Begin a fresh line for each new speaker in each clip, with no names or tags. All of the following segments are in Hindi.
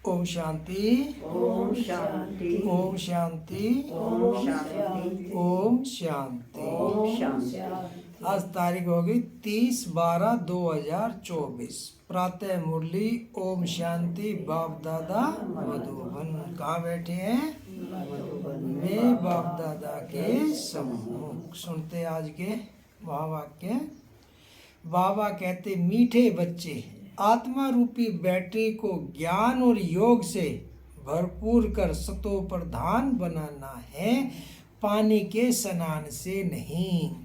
ओम शांति।
ओम शांति।
ओम शांति।
ओम शांति।
ओम शांति।
ओम शांति।
आज तारीख होगी 30/12/2024। प्रातः मुरली ओम शांति बाप दादा मधुबन। कहाँ बैठे हैं? वे बाप दादा के सम्मुख। सुनते आज के महावाक्य। बाबा कहते, मीठे बच्चे, आत्मा रूपी बैटरी को ज्ञान और योग से भरपूर कर सतो प्रधान बनाना है, पानी के स्नान से नहीं।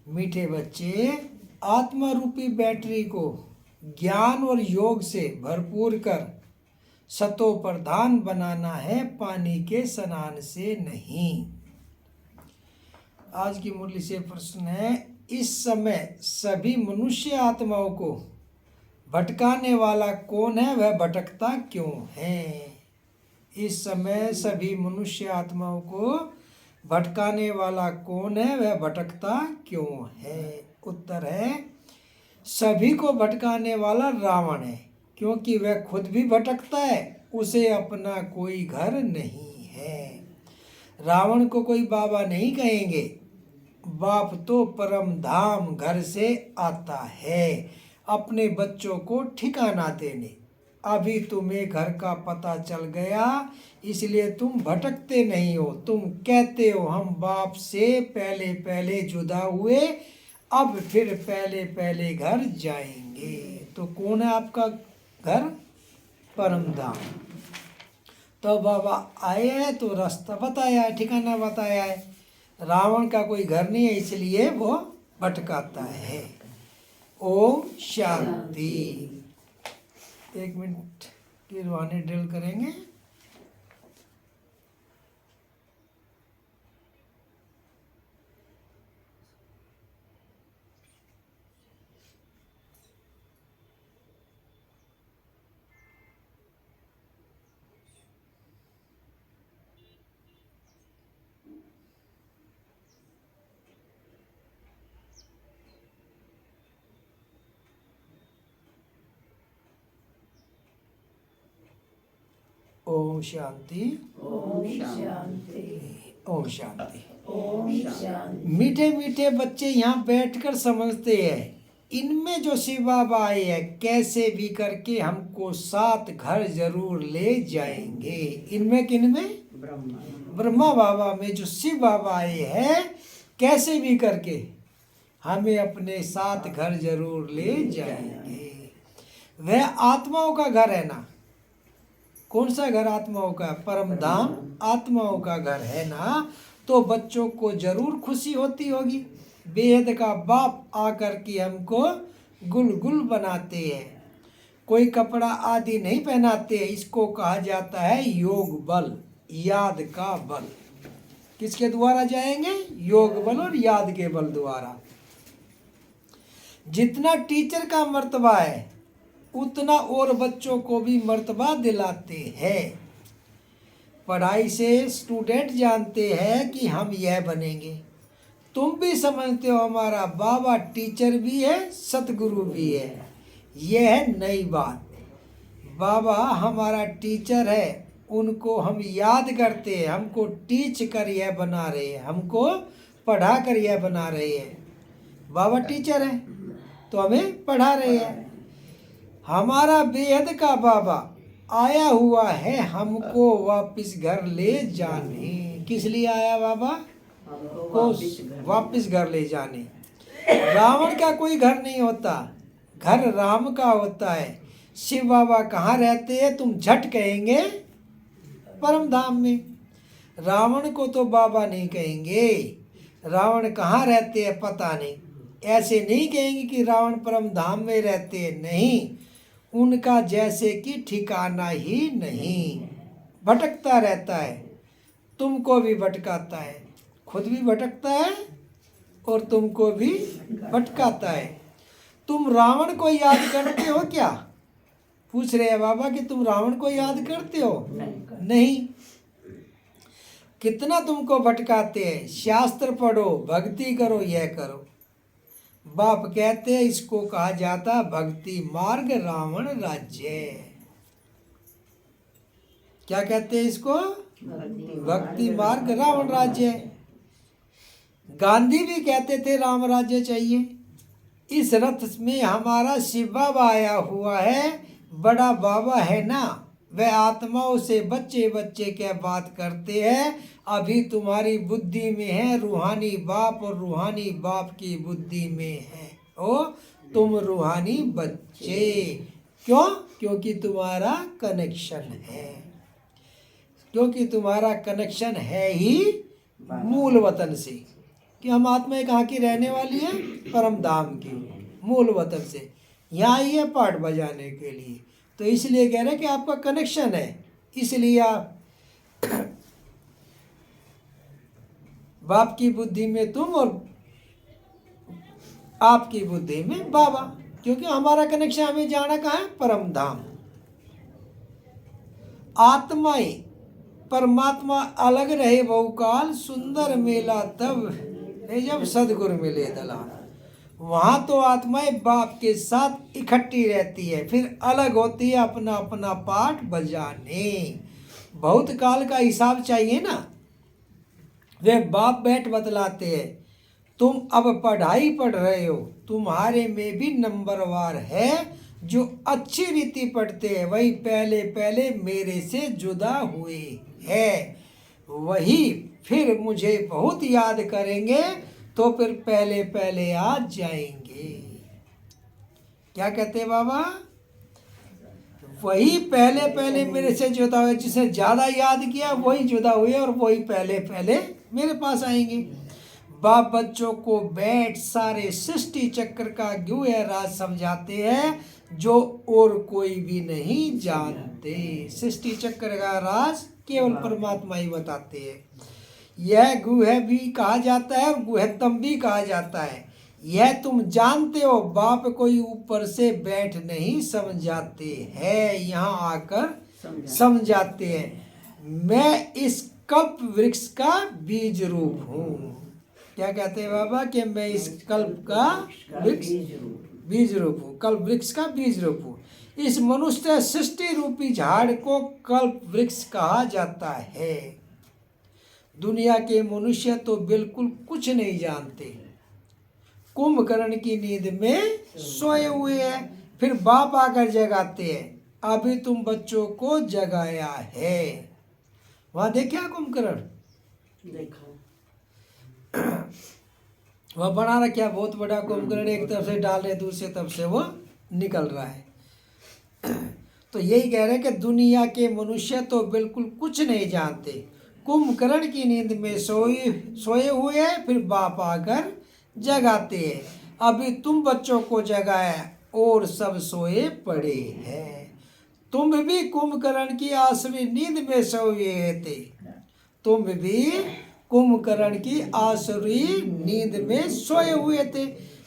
मीठे बच्चे, आत्मा रूपी बैटरी को ज्ञान और योग से भरपूर कर सतो प्रधान बनाना है, पानी के स्नान से नहीं। आज की मुरली से प्रश्न है, इस समय सभी मनुष्य आत्माओं को भटकाने वाला कौन है? वह भटकता क्यों है? इस समय सभी मनुष्य आत्माओं को भटकाने वाला कौन है? वह भटकता क्यों है? उत्तर है, सभी को भटकाने वाला रावण है, क्योंकि वह खुद भी भटकता है, उसे अपना कोई घर नहीं है। रावण को कोई बाबा नहीं कहेंगे, बाप तो परम धाम घर से आता है अपने बच्चों को ठिकाना देने। अभी तुम्हें घर का पता चल गया, इसलिए तुम भटकते नहीं हो। तुम कहते हो हम बाप से पहले पहले जुदा हुए, अब फिर पहले पहले घर जाएंगे। तो कौन है आपका घर? परम धाम। तो बाबा आए हैं तो रास्ता बताया है, ठिकाना बताया है। रावण का कोई घर नहीं है, इसलिए वो भटकाता है। ओम शांति। 1 मिनट की रूहानी ड्रिल करेंगे। ओम शांति।
ओम शांति।
ओम शांति।
ओम शांति।
मीठे मीठे बच्चे यहाँ बैठकर समझते हैं, इनमें जो शिव बाबा आए हैं कैसे भी करके हमको 7 घर जरूर ले जाएंगे। इनमें किनमें? ब्रह्मा बाबा में जो शिव बाबा आए हैं कैसे भी करके हमें अपने 7 घर जरूर ले जाएंगे। वह आत्माओं का घर है ना। कौन सा घर आत्माओं का? परम धाम आत्माओं का घर है ना। तो बच्चों को जरूर खुशी होती होगी। बेहद का बाप आकर के हमको गुल गुल बनाते हैं, कोई कपड़ा आदि नहीं पहनाते। इसको कहा जाता है योग बल, याद का बल। किसके द्वारा जाएंगे? योग बल और याद के बल द्वारा। जितना टीचर का मर्तबा है उतना और बच्चों को भी मर्तबा दिलाते हैं। पढ़ाई से स्टूडेंट जानते हैं कि हम यह बनेंगे। तुम भी समझते हो हमारा बाबा टीचर भी है, सतगुरु भी है। यह है नई बात। बाबा हमारा टीचर है, उनको हम याद करते हैं, हमको टीच कर यह बना रहे हैं, हमको पढ़ा कर यह बना रहे हैं। बाबा टीचर है तो हमें पढ़ा रहे हैं। हमारा बेहद का बाबा आया हुआ है हमको वापस घर ले जाने। किस लिए आया बाबा? को वापस घर ले जाने। रावण का कोई घर नहीं होता, घर राम का होता है। शिव बाबा कहाँ रहते हैं? तुम झट कहेंगे परम धाम में। रावण को तो बाबा नहीं कहेंगे। रावण कहाँ रहते हैं पता नहीं। ऐसे नहीं कहेंगे कि रावण परम धाम में रहते हैं, नहीं। उनका जैसे कि ठिकाना ही नहीं, भटकता रहता है। तुमको भी भटकाता है, खुद भी भटकता है और तुमको भी भटकाता है। तुम रावण को याद करते हो क्या? पूछ रहे हैं बाबा कि तुम रावण को याद करते हो? नहीं। कितना तुमको भटकाते हैं। शास्त्र पढ़ो, भक्ति करो, यह करो। बाप कहते हैं इसको कहा जाता भक्ति मार्ग रावण राज्य। क्या कहते हैं इसको?
भक्ति
भक्ति मार्ग रावण राज्य। गांधी भी कहते थे राम राज्य चाहिए। इस रथ में हमारा शिव बाबा आया हुआ है, बड़ा बाबा है ना, वह आत्माओं से बच्चे बच्चे क्या बात करते हैं। अभी तुम्हारी बुद्धि में है रूहानी बाप और रूहानी बाप की बुद्धि में है ओ तुम रूहानी बच्चे। क्यों? क्योंकि तुम्हारा कनेक्शन है, क्योंकि तुम्हारा कनेक्शन है ही मूल वतन से, कि हम आत्माएं कहाँ की रहने वाली है? परम धाम की, मूल वतन से। यहाँ आई है पाठ बजाने के लिए, तो इसलिए कह रहे हैं कि आपका कनेक्शन है, इसलिए आप बाप की बुद्धि में तुम और आपकी बुद्धि में बाबा, क्योंकि हमारा कनेक्शन, हमें जाना कहाँ है? परम धाम। आत्माएं परमात्मा अलग रहे बहुकाल, सुंदर मेला तब है जब सदगुरु मिले दलाल। वहाँ तो आत्माएं बाप के साथ इकट्ठी रहती है, फिर अलग होती है अपना अपना पाठ बजाने। बहुत काल का हिसाब चाहिए ना। वे बाप बैठ बतलाते हैं, तुम अब पढ़ाई पढ़ रहे हो, तुम्हारे में भी नंबरवार है। जो अच्छी रीति पढ़ते हैं वही पहले पहले मेरे से जुदा हुए हैं, वही फिर मुझे बहुत याद करेंगे, तो फिर पहले पहले आ जाएंगे। क्या कहते हैं बाबा? वही पहले पहले मेरे से जुदा हुए, जिसने ज़्यादा याद किया वही जुदा हुए और वही पहले पहले मेरे पास आएंगे। बाप बच्चों को बैठ सारे सृष्टि चक्र का गुह्य राज समझाते हैं, जो और कोई भी नहीं जानते। सृष्टि चक्र का राज केवल परमात्मा ही बताते हैं। यह गुह्य भी कहा जाता है और गुह्यतम भी कहा जाता है। यह तुम जानते हो, बाप कोई ऊपर से बैठ नहीं समझाते हैं, यहाँ आकर समझाते हैं। मैं इस कल्प वृक्ष का बीज रूप हूँ। क्या कहते हैं बाबा? कि मैं इस कल्प का वृक्ष बीज रूप हूँ, कल्प वृक्ष का बीज रूप हूँ। इस मनुष्य सृष्टि रूपी झाड़ को कल्प वृक्ष कहा जाता है। दुनिया के मनुष्य तो बिल्कुल कुछ नहीं जानते, कुंभकर्ण की नींद में सोए हुए हैं, फिर बाप आकर जगाते हैं, अभी तुम बच्चों को जगाया है। वहां देखा कुंभकर्ण?
देखा।
वह बना रखा बहुत बड़ा कुंभकर्ण, एक तरफ से डाल रहे दूसरी तरफ से वो निकल रहा है। तो यही कह रहे हैं कि दुनिया के मनुष्य तो बिल्कुल कुछ नहीं जानते, कुंभकर्ण की नींद में सोए हुए हैं, फिर बाप आकर जगाते हैं, अभी तुम बच्चों को जगाया और सब सोए पड़े हैं। तुम भी कुंभकर्ण की आसुरी नींद में सोए थे, तुम भी कुंभकर्ण की आसुरी नींद में सोए हुए थे,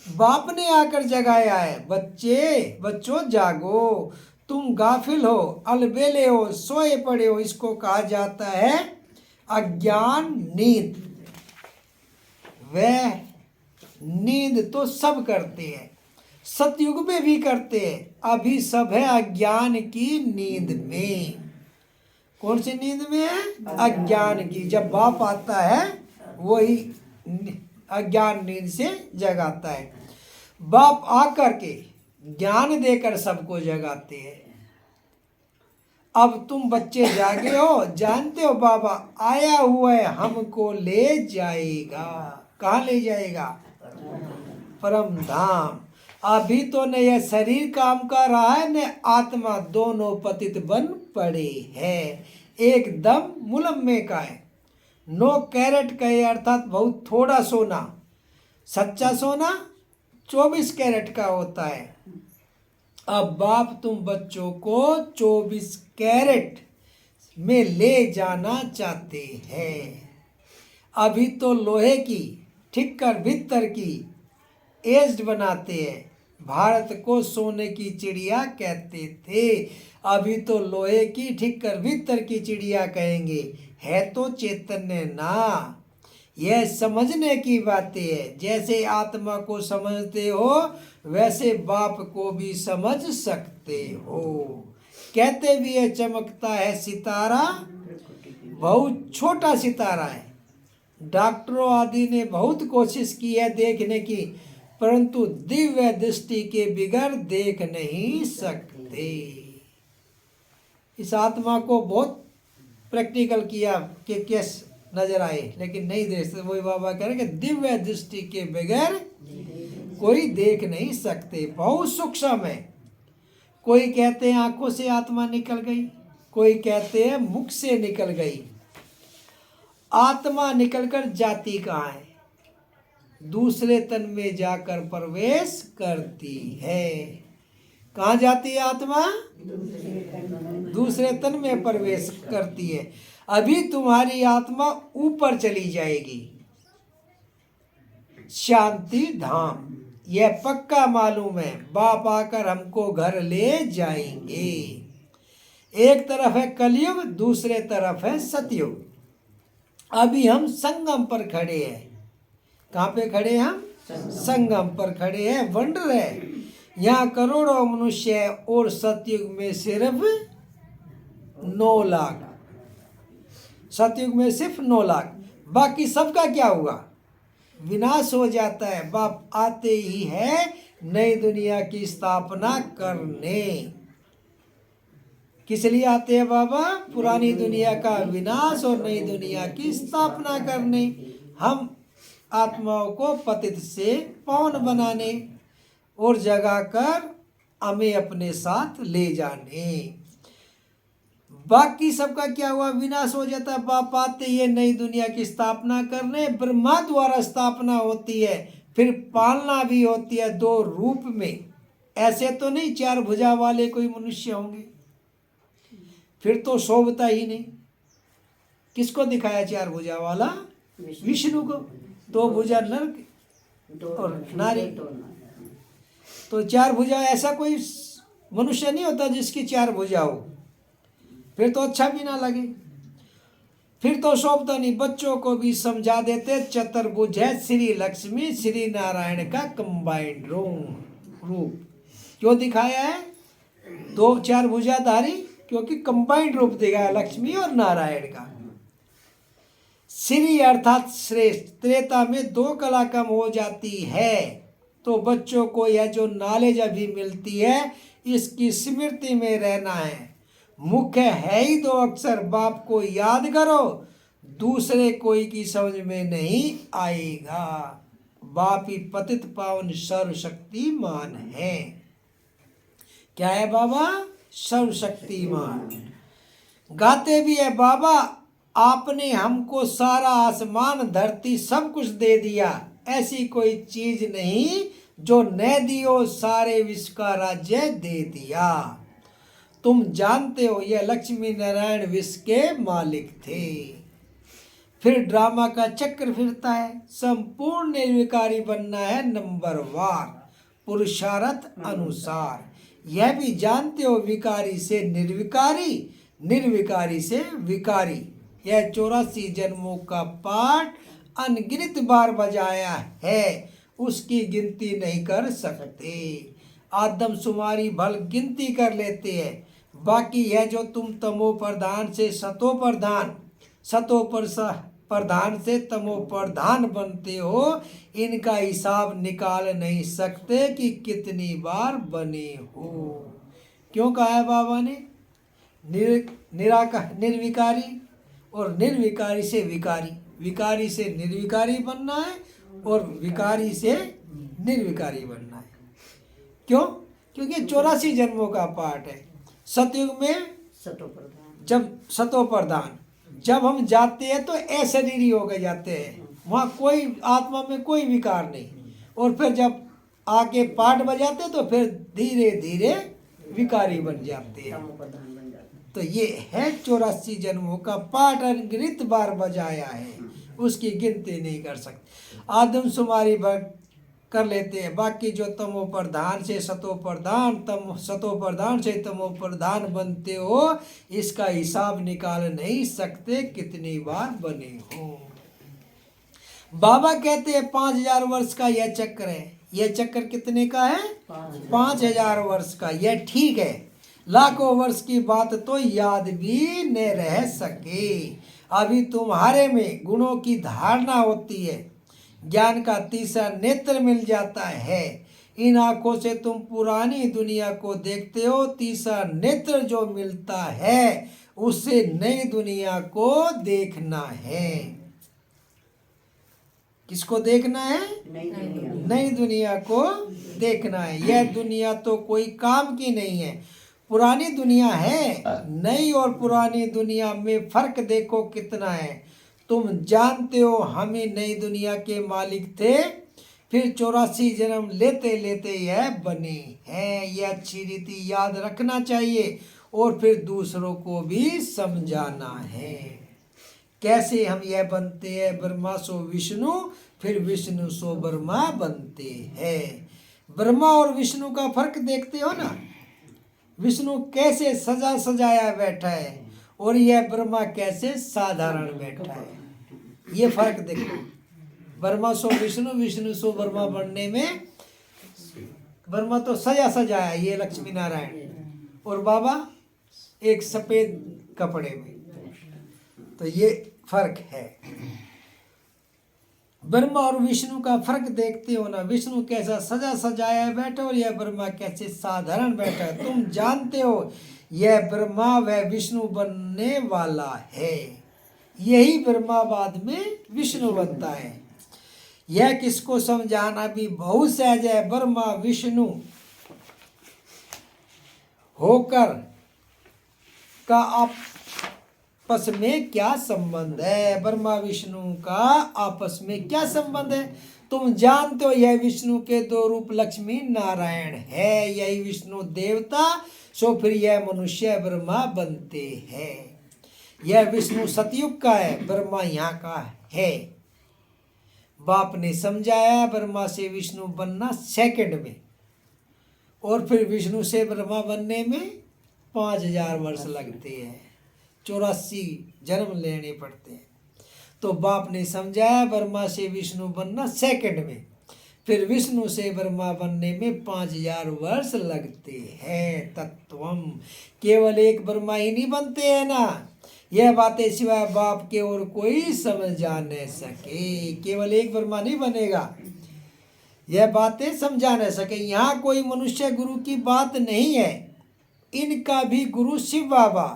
बाप ने आकर जगाया है। बच्चों जागो, तुम गाफिल हो, अलबेले हो, सोए पड़े हो। इसको कहा जाता है अज्ञान नींद। वह नींद तो सब करते हैं, सतयुग में भी करते हैं, अभी सब है अज्ञान की नींद में। कौन सी नींद में है? अज्ञान की। जब बाप आता है वही अज्ञान नींद से जगाता है। बाप आकर के ज्ञान देकर सबको जगाते हैं। अब तुम बच्चे जागे हो, जानते हो बाबा आया हुआ है, हमको ले जाएगा। कहाँ ले जाएगा? परम धाम। अभी तो न यह शरीर काम कर रहा है न आत्मा, दोनों पतित बन पड़े हैं, एकदम मुलम्मे का है। 9 कैरेट का है, अर्थात बहुत थोड़ा सोना। सच्चा सोना 24 कैरेट का होता है। अब बाप तुम बच्चों को 24 कैरेट में ले जाना चाहते हैं। अभी तो लोहे की ठिक्कर भीतर की एज्ड बनाते हैं, भारत को सोने की चिड़िया कहते थे, अभी तो लोहे की ठिक्कर भीतर की चिड़िया कहेंगे। है तो चैतन्य ना। यह समझने की बातें है, जैसे आत्मा को समझते हो वैसे बाप को भी समझ सकते हो। कहते भी है चमकता है सितारा, बहुत छोटा सितारा है। डॉक्टरों आदि ने बहुत कोशिश की है देखने की, परंतु दिव्य दृष्टि के बिगर देख नहीं सकते। इस आत्मा को बहुत प्रैक्टिकल किया कि कैसे नजर आए, लेकिन नहीं देख सकते। वही बाबा कह रहे कि दिव्य दृष्टि के बगैर कोई देख नहीं सकते, बहुत सूक्ष्म है। कोई कहते हैं आंखों से आत्मा निकल गई, कोई कहते हैं मुख से निकल गई। आत्मा निकलकर जाती कहाँ है? दूसरे तन में जाकर प्रवेश करती है। कहाँ जाती है आत्मा? दूसरे तन में प्रवेश करती है। अभी तुम्हारी आत्मा ऊपर चली जाएगी, शांति धाम, यह पक्का मालूम है। बाप आकर हमको घर ले जाएंगे। एक तरफ है कलयुग, दूसरे तरफ है सतयुग। अभी हम संगम पर खड़े हैं। कहाँ पे खड़े हैं हम? संगम पर खड़े हैं। वंडर है, यहाँ करोड़ों मनुष्य है और सतयुग में सिर्फ 9 लाख। सतयुग में सिर्फ 9 लाख, बाकी सबका क्या हुआ? विनाश हो जाता है। बाप आते ही है नई दुनिया की स्थापना करने। किस लिए आते हैं बाबा? पुरानी दुनिया का विनाश और नई दुनिया की स्थापना करने। हम आत्माओं को पतित से पावन बनाने और जगाकर हमें अपने साथ ले जाने। बाकी सबका क्या हुआ? विनाश हो जाता है। बाप आते ही नई दुनिया की स्थापना करने। ब्रह्मा द्वारा स्थापना होती है, फिर पालना भी होती है 2 रूप में। ऐसे तो नहीं 4 भुजा वाले कोई मनुष्य होंगे, फिर तो शोभता ही नहीं। किसको दिखाया 4 भुजा वाला? विष्णु को। 2 भुजा नर और नारी। तो 4 भुजा, ऐसा कोई मनुष्य नहीं होता जिसकी 4 भुजा हो, फिर तो अच्छा भी ना लगे, फिर तो शोभता नहीं। बच्चों को भी समझा देते चतुर्भुज है श्री लक्ष्मी श्री नारायण का कंबाइंड रूप। क्यों दिखाया है 2-4 भुजाधारी? क्योंकि कंबाइंड रूप दिखाया लक्ष्मी और नारायण का। श्री अर्थात श्रेष्ठ। त्रेता में 2 कला कम हो जाती है, तो बच्चों को यह जो नॉलेज अभी मिलती है इसकी स्मृति में रहना है। मुख्य है ही 2 अक्षर, बाप को याद करो, दूसरे कोई की समझ में नहीं आएगा। बाप ही पतित पावन सर्वशक्तिमान है। क्या है बाबा? सर्वशक्तिमान। गाते भी है बाबा, आपने हमको सारा आसमान धरती सब कुछ दे दिया, ऐसी कोई चीज नहीं जो न दियो, सारे विश्व का राज्य दे दिया। तुम जानते हो यह लक्ष्मी नारायण विश्व के मालिक थे। फिर ड्रामा का चक्र फिरता है। संपूर्ण निर्विकारी बनना है नंबरवार, पुरुषार्थ अनुसार। यह भी जानते हो विकारी से निर्विकारी, निर्विकारी से विकारी। यह 84 जन्मों का पाठ अनगिनत बार बजाया है, उसकी गिनती नहीं कर सकते। आदमशुमारी भल गिनती कर लेते हैं। बाकी यह जो तुम तमो प्रधान से सतो प्रधान, सतो प्रधान से तमो प्रधान बनते हो, इनका हिसाब निकाल नहीं सकते कि कितनी बार बने हो। क्यों कहा है बाबा ने? निर्विकारी और निर्विकारी से विकारी, विकारी से निर्विकारी बनना है और विकारी से निर्विकारी बनना है। क्यों? क्योंकि 84 जन्मों का पाठ है। सतयुग में जब सतो प्रधान, जब हम जाते हैं तो अशरीरी हो गए जाते हैं, वहाँ कोई आत्मा में कोई विकार नहीं। और फिर जब आके पाठ बजाते तो फिर धीरे धीरे विकारी बन जाते हैं। तो ये है 84 जन्मों का पाठ, अनगिनत बार बजाया है, उसकी गिनती नहीं कर सकते। आदमशुमारी कर लेते हैं। बाकी जो तमो प्रधान से सतो प्रधान, सतो प्रधान से तमो प्रधान बनते हो, इसका हिसाब निकाल नहीं सकते कितनी बार बने हो। बाबा कहते हैं 5000 वर्ष का यह चक्र है। यह चक्र कितने का है? 5000 वर्ष का। यह ठीक है, लाखों वर्ष की बात तो याद भी न रह सके। अभी तुम्हारे में गुणों की धारणा होती है, ज्ञान का तीसरा नेत्र मिल जाता है। इन आंखों से तुम पुरानी दुनिया को देखते हो, तीसरा नेत्र जो मिलता है उससे नई दुनिया को देखना है। किसको देखना है?
नहीं दुनिया।
नई दुनिया को देखना है। यह दुनिया तो कोई काम की नहीं है, पुरानी दुनिया है। नई और पुरानी दुनिया में फर्क देखो कितना है। तुम जानते हो हम ही नई दुनिया के मालिक थे, फिर 84 जन्म लेते लेते यह बने हैं। यह अच्छी रीति याद रखना चाहिए और फिर दूसरों को भी समझाना है। कैसे हम यह बनते हैं? ब्रह्मा सो विष्णु, फिर विष्णु सो ब्रह्मा बनते हैं। ब्रह्मा और विष्णु का फर्क देखते हो ना। विष्णु कैसे सजा सजाया बैठा है और यह ब्रह्मा कैसे साधारण बैठा है। ये फर्क देखो। ब्रह्मा सो विष्णु, विष्णु सो ब्रह्मा बनने में ब्रह्मा तो सजा सजाया, ये लक्ष्मी नारायण, और बाबा एक सफेद कपड़े में। तो ये फर्क है। ब्रह्मा और विष्णु का फर्क देखते हो ना। विष्णु कैसा सजा सजाया बैठा और यह ब्रह्मा कैसे साधारण बैठा है। तुम जानते हो यह ब्रह्मा वह विष्णु बनने वाला है। यही ब्रह्मा बाद में विष्णु बनता है। यह किसको समझाना भी बहुत सहज है। ब्रह्मा विष्णु होकर का आपस में क्या संबंध है? ब्रह्मा विष्णु का आपस में क्या संबंध है? तुम जानते हो यह विष्णु के दो रूप लक्ष्मी नारायण है। यही विष्णु देवता, सो फिर यह मनुष्य ब्रह्मा बनते हैं। यह विष्णु सतयुग का है, ब्रह्मा यहाँ का है। बाप ने समझाया ब्रह्मा से विष्णु बनना सेकंड में, और फिर विष्णु से ब्रह्मा बनने में 5000 वर्ष लगते हैं, 84 जन्म लेने पड़ते हैं। तो बाप ने समझाया ब्रह्मा से विष्णु बनना सेकंड में, फिर विष्णु से ब्रह्मा बनने में 5000 वर्ष लगते हैं। तत्वम, केवल एक ब्रह्मा ही नहीं बनते हैं ना। यह बातें सिवाय बाप के और कोई समझ जा न सके। केवल एक ब्रह्मा नहीं बनेगा, यह बातें समझा न सके। यहाँ कोई मनुष्य गुरु की बात नहीं है। इनका भी गुरु शिव बाबा,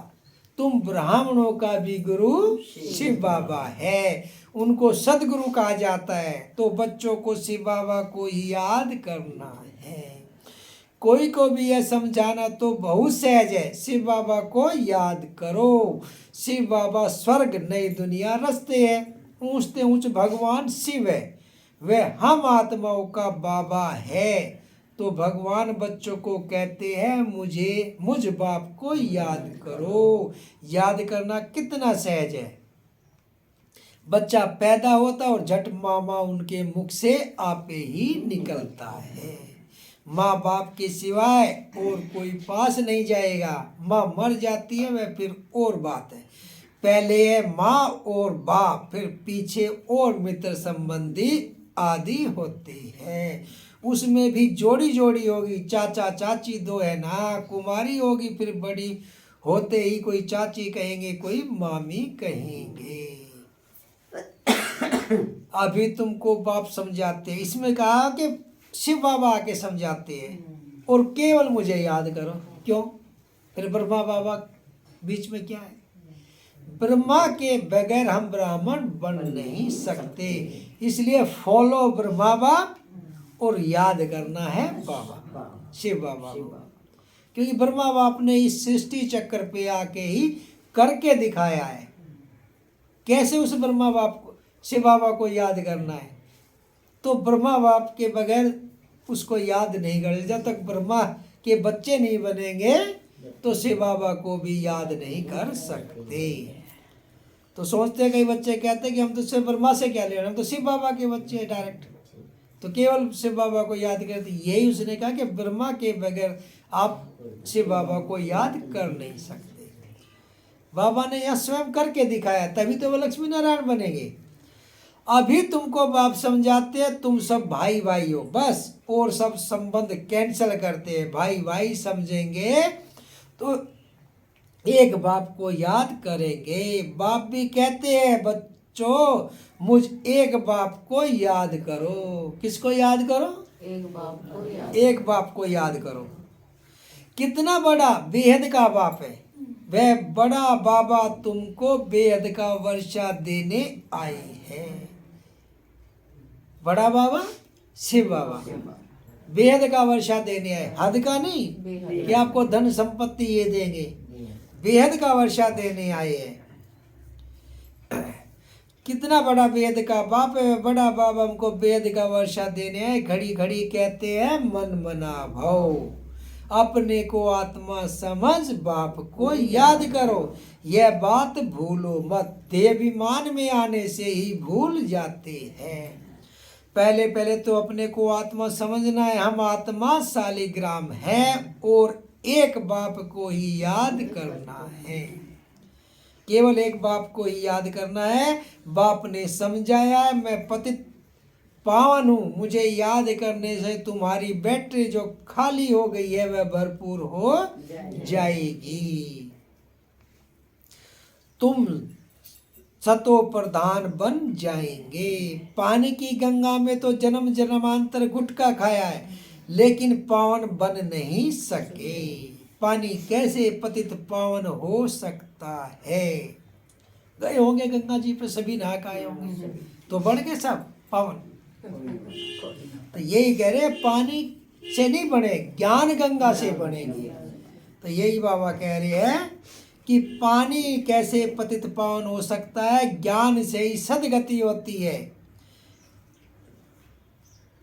तुम ब्राह्मणों का भी गुरु शिव बाबा है। उनको सदगुरु कहा जाता है। तो बच्चों को शिव बाबा को याद करना है। कोई को भी यह समझाना तो बहुत सहज है। शिव बाबा को याद करो। शिव बाबा स्वर्ग नई दुनिया रचते हैं। ऊंचते ऊंच भगवान शिव है, वह हम आत्माओं का बाबा है। तो भगवान बच्चों को कहते हैं मुझ बाप को याद करो। याद करना कितना सहज है। बच्चा पैदा होता और झट मामा उनके मुख से आपे ही निकलता है। माँ बाप के सिवाय और कोई पास नहीं जाएगा। माँ मर जाती है वह फिर और बात है। पहले है माँ और बाप, फिर पीछे और मित्र संबंधी आदि होते हैं। उसमें भी जोड़ी जोड़ी होगी, चाचा चाची दो है ना। कुमारी होगी, फिर बड़ी होते ही कोई चाची कहेंगे, कोई मामी कहेंगे। अभी तुमको बाप समझाते हैं। इसमें कहा कि शिव बाबा आके समझाते हैं और केवल मुझे याद करो। क्यों? फिर ब्रह्मा बाबा बीच में क्या है? ब्रह्मा के बगैर हम ब्राह्मण बन नहीं सकते। इसलिए फॉलो ब्रह्मा बाप और याद करना है बाबा शिव बाबा को। क्योंकि ब्रह्मा बाप ने इस सृष्टि चक्र पे आके ही करके दिखाया है। कैसे उस ब्रह्मा बाप को शिव बाबा को याद करना है? तो ब्रह्मा बाप के बगैर उसको याद नहीं कर। जब तक ब्रह्मा के बच्चे नहीं बनेंगे तो शिव बाबा को भी याद नहीं कर सकते। तो सोचते हैं कई बच्चे कहते हैं कि हम तो सिर्फ ब्रह्मा से क्या लेना, हम तो शिव बाबा के बच्चे हैं डायरेक्ट, तो केवल शिव बाबा को याद करते। यही उसने कहा कि ब्रह्मा के बगैर आप शिव बाबा को याद कर नहीं सकते। बाबा ने यह स्वयं करके दिखाया, तभी तो वो लक्ष्मी नारायण बनेंगे। अभी तुमको बाप समझाते हैं तुम सब भाई भाई हो बस, और सब संबंध कैंसिल करते हैं। भाई भाई समझेंगे तो एक बाप को याद करेंगे। बाप भी कहते हैं बच्चों मुझ एक बाप को याद करो। किसको याद करो?
एक बाप को याद।
एक बाप को याद करो। कितना बड़ा बेहद का बाप है। वह बड़ा बाबा तुमको बेहद का वर्षा देने आए हैं। बड़ा बाबा शिव बाबा बेहद का वर्षा देने आए, हद का नहीं
बेहद।
कि आपको धन संपत्ति ये देंगे, बेहद का वर्षा देने आए हैं। कितना बड़ा बेहद का बाप है। बड़ा बाबा हमको बेहद का वर्षा देने आए। घड़ी घड़ी कहते हैं मन मना भव, अपने को आत्मा समझ बाप को याद करो। यह बात भूलो मत, देवाभिमान में आने से ही भूल जाते हैं। पहले पहले तो अपने को आत्मा समझना है। हम आत्मा शालिग्राम है और एक बाप को ही याद करना है। केवल एक बाप को ही याद करना है। बाप ने समझाया है मैं पतित पावन हूँ, मुझे याद करने से तुम्हारी बैटरी जो खाली हो गई है वह भरपूर हो जाएगी। तुम सतो प्रधान बन जाएंगे। पानी की गंगा में तो जन्म जन्मांतर गुटखा खाया है लेकिन पावन बन नहीं सके। पानी कैसे पतित पावन हो सकता है? गए होंगे गंगा जी पे, सभी नहा के आए होंगे तो बन गए सब पावन। तो यही कह रहे पानी से नहीं बने, ज्ञान गंगा से बनेगी। तो यही बाबा कह रहे हैं कि पानी कैसे पतित पावन हो सकता है? ज्ञान से ही सदगति होती है।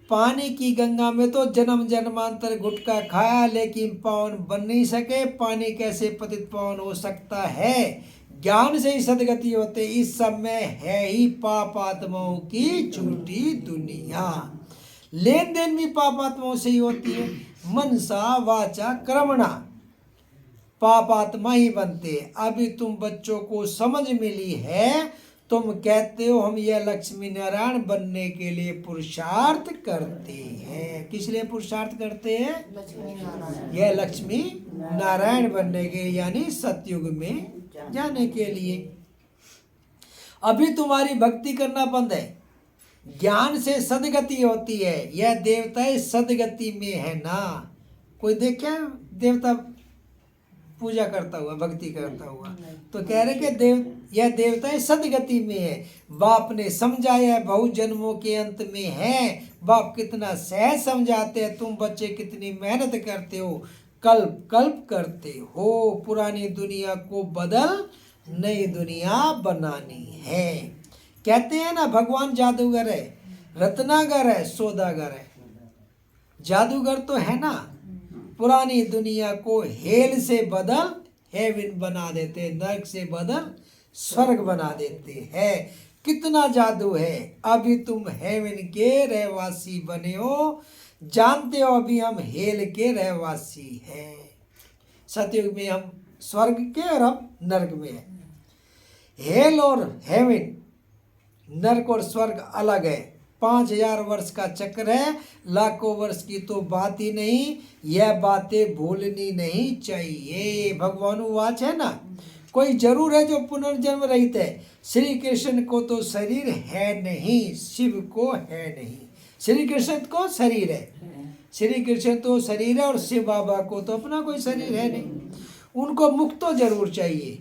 पानी की गंगा में तो जन्म जन्मांतर गुटखा खाया लेकिन पावन बन नहीं सके। पानी कैसे पतित पावन हो सकता है? ज्ञान से ही सदगति होते। इस सब में है ही पाप आत्माओं की झूठी दुनिया। लेन देन भी पाप आत्माओं से ही होती है। मनसा वाचा कर्मणा पाप आत्मा ही बनते। अभी तुम बच्चों को समझ मिली है, तुम कहते हो हम यह लक्ष्मी नारायण बनने के लिए पुरुषार्थ करते हैं। किस लिए पुरुषार्थ करते हैं?
लक्ष्मी नारायण।
यह लक्ष्मी नारायण बनने के लिए, यानी सतयुग में जाने के लिए। अभी तुम्हारी भक्ति करना बंद है। ज्ञान से सदगति होती है। यह देवता सदगति में है ना। कोई देखा देवता पूजा करता हुआ, भक्ति करता हुआ? तो कह रहे कि यह देवता सदगति में है। बाप ने समझाया है बहु जन्मों के अंत में है। बाप कितना सहज समझाते हैं। तुम बच्चे कितनी मेहनत करते हो, कल्प कल्प करते हो। पुरानी दुनिया को बदल नई दुनिया बनानी है। कहते हैं ना भगवान जादूगर है, रत्नागर है, सौदागर है। जादूगर तो है ना, पुरानी दुनिया को हेल से बदल हेवन बना देते, नरक से बदल स्वर्ग बना देते हैं। कितना जादू है। अभी तुम हेवन के रहवासी बने हो, जानते हो अभी हम हेल के रहवासी हैं। सतयुग में हम स्वर्ग के और अब नरक में हैं। हेल और हेवन, नरक और स्वर्ग अलग है। 5000 वर्ष का चक्र है, लाखों वर्ष की तो बात ही नहीं। यह बातें भूलनी नहीं चाहिए। भगवान वाच है ना, कोई जरूर है जो पुनर्जन्म रहित है। श्री कृष्ण को तो शरीर है नहीं, शिव को है नहीं। श्री कृष्ण को शरीर है, श्री कृष्ण तो शरीर है और शिव बाबा को तो अपना कोई शरीर है नहीं। उनको मुक्त तो जरूर चाहिए।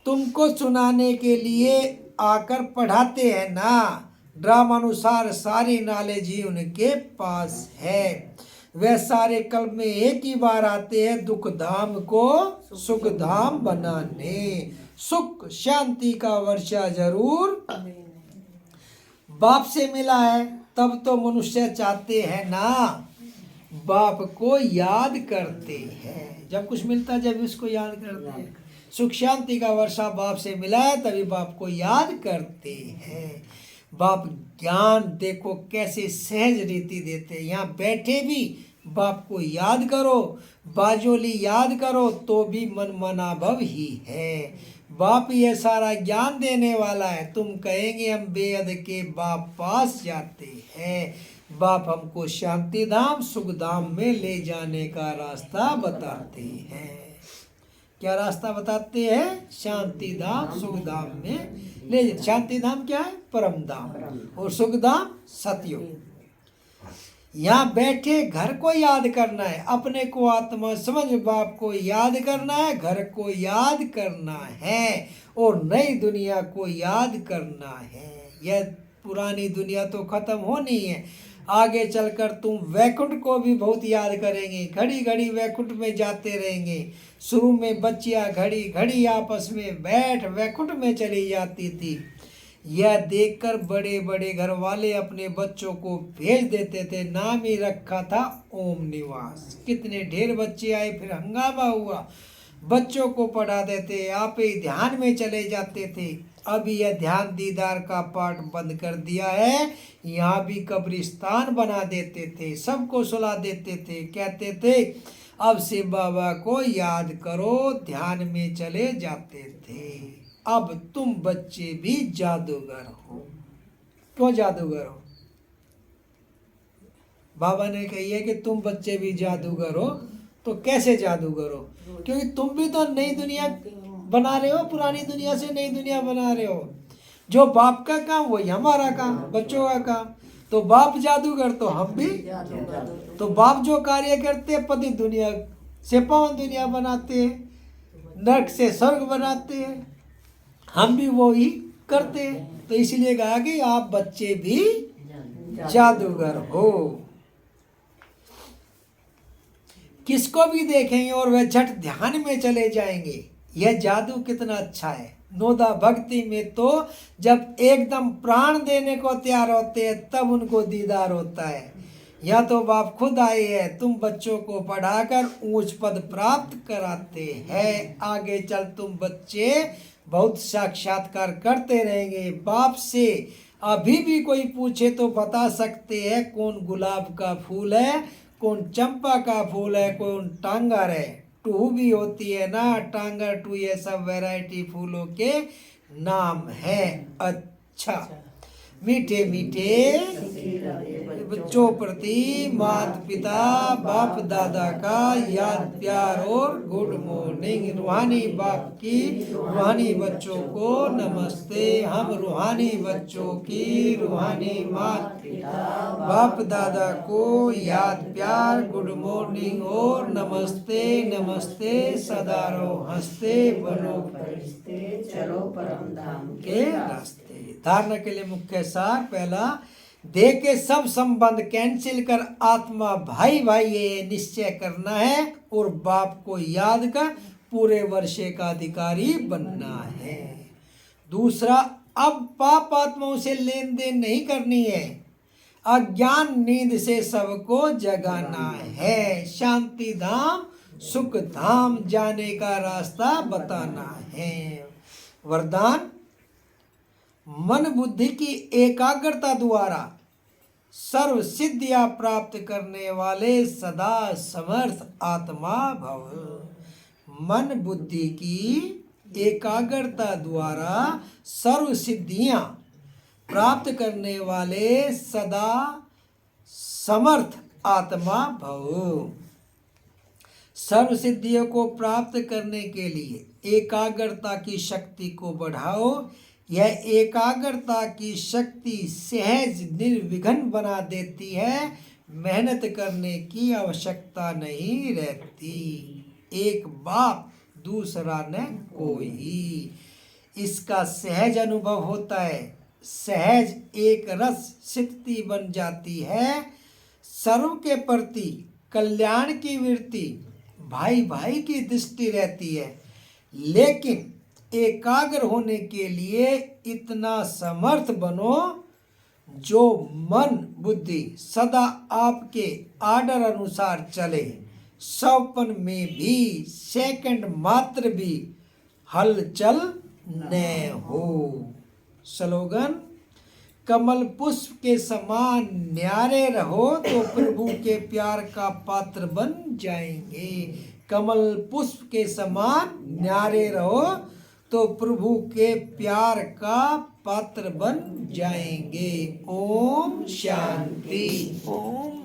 तुमको सुनाने के लिए आकर पढ़ाते हैं ना। ड्रामानुसार सारी नॉलेज ही उनके पास है। वे सारे कल्प में एक ही बार आते हैं दुख धाम को सुख धाम बनाने। सुख शांति का वर्षा जरूर बाप से मिला है, तब तो मनुष्य चाहते हैं ना बाप को याद करते हैं। जब कुछ मिलता है जब उसको याद करते हैं। सुख शांति का वर्षा बाप से मिला है तभी बाप को याद करते हैं। बाप ज्ञान देखो कैसे सहज रीति देते हैं। यहाँ बैठे भी बाप को याद करो, बाजोली याद करो तो भी मन मनाभव ही है। बाप ये सारा ज्ञान देने वाला है। तुम कहेंगे हम बेअद के बाप पास जाते हैं। बाप हमको शांति धाम सुख धाम में ले जाने का रास्ता बताते हैं। क्या रास्ता बताते हैं? शांति धाम सुख धाम में ले जाते। शांति धाम क्या है? परम धाम। और सुख धाम सतयुग। यहाँ बैठे घर को याद करना है, अपने को आत्मा समझ बाप को याद करना है, घर को याद करना है और नई दुनिया को याद करना है। यह पुरानी दुनिया तो खत्म होनी है, आगे चलकर तुम वैकुंठ को भी बहुत याद करेंगे। घड़ी घड़ी वैकुंठ में जाते रहेंगे। शुरू में बच्चियां घड़ी घड़ी आपस में बैठ वैकुंठ में चली जाती थी। यह देखकर बड़े बड़े घर वाले अपने बच्चों को भेज देते थे। नाम ही रखा था ओम निवास। कितने ढेर बच्चे आए, फिर हंगामा हुआ। बच्चों को पढ़ा देते, आप ही ध्यान में चले जाते थे। अब यह ध्यान दीदार का पाठ बंद कर दिया है। यहाँ भी कब्रिस्तान बना देते थे, सबको सुला देते थे, कहते थे अब से बाबा को याद करो, ध्यान में चले जाते थे। अब तुम बच्चे भी जादूगर हो। क्यों जादूगर हो? बाबा ने कही है कि तुम बच्चे भी जादूगर हो। तो कैसे जादूगर हो? क्योंकि तुम भी तो नई दुनिया बना रहे हो, पुरानी दुनिया से नई दुनिया बना रहे हो। जो बाप का काम वही हमारा काम, बच्चों का काम। तो बाप जादूगर तो हम भी। तो बाप जो कार्य करते पति दुनिया से पावन दुनिया बनाते हैं, नरक से स्वर्ग बनाते हैं, हम भी वो ही करते हैं। तो इसलिए कहा कि आप बच्चे भी जादूगर हो। किसको भी देखेंगे और वह झट ध्यान में चले जाएंगे। यह जादू कितना अच्छा है। नोदा भक्ति में तो जब एकदम प्राण देने को तैयार होते हैं तब उनको दीदार होता है। या तो बाप खुद आए हैं, तुम बच्चों को पढ़ाकर ऊंच पद प्राप्त कराते हैं। आगे चल तुम बच्चे बहुत साक्षात्कार करते रहेंगे। बाप से अभी भी कोई पूछे तो बता सकते हैं कौन गुलाब का फूल है, कौन चंपा का फूल है, कौन टांगर है। टू भी होती है ना, टांगर टू, ये सब वैरायटी फूलों के नाम है। अच्छा, मीठे मीठे बच्चों प्रति माता पिता बाप दादा का याद प्यार और गुड मॉर्निंग। रूहानी बाप की रूहानी बच्चों को नमस्ते। हम रूहानी बच्चों की रूहानी माता पिता बाप दादा को याद प्यार गुड मॉर्निंग और नमस्ते नमस्ते। सदा रहो हंसते, बनो फरिश्ते, चलो परम धाम के रास्ते। धारणा के लिए मुख्य सार पहला, देह के सब संबंध कैंसिल कर आत्मा भाई भाई ये निश्चय करना है और बाप को याद कर पूरे वर्षे का अधिकारी बनना है। दूसरा, अब पाप आत्माओं से लेन देन नहीं करनी है। अज्ञान नींद से सबको जगाना है। शांति धाम सुख धाम जाने का रास्ता बताना है। वरदान, मन बुद्धि की एकाग्रता द्वारा सर्व सिद्धियां प्राप्त करने वाले सदा समर्थ आत्मा भव। मन बुद्धि की एकाग्रता द्वारा सर्व सिद्धियां प्राप्त करने वाले सदा समर्थ आत्मा भव। सर्व सिद्धियों को प्राप्त करने के लिए एकाग्रता की शक्ति को बढ़ाओ। यह एकाग्रता की शक्ति सहज निर्विघ्न बना देती है। मेहनत करने की आवश्यकता नहीं रहती। एक बाप दूसरा न कोई, इसका सहज अनुभव होता है। सहज एक रस स्थिति बन जाती है। सर्व के प्रति कल्याण की वृत्ति, भाई भाई की दृष्टि रहती है। लेकिन एकाग्र होने के लिए इतना समर्थ बनो जो मन बुद्धि सदा आपके आर्डर अनुसार चले। सौपन में भी सेकंड मात्र भी हलचल न हो। स्लोगन, कमल पुष्प के समान न्यारे रहो तो प्रभु के प्यार का पात्र बन जाएंगे। कमल पुष्प के समान न्यारे रहो तो प्रभु के प्यार का पात्र बन जाएंगे। ओम शांति। ओम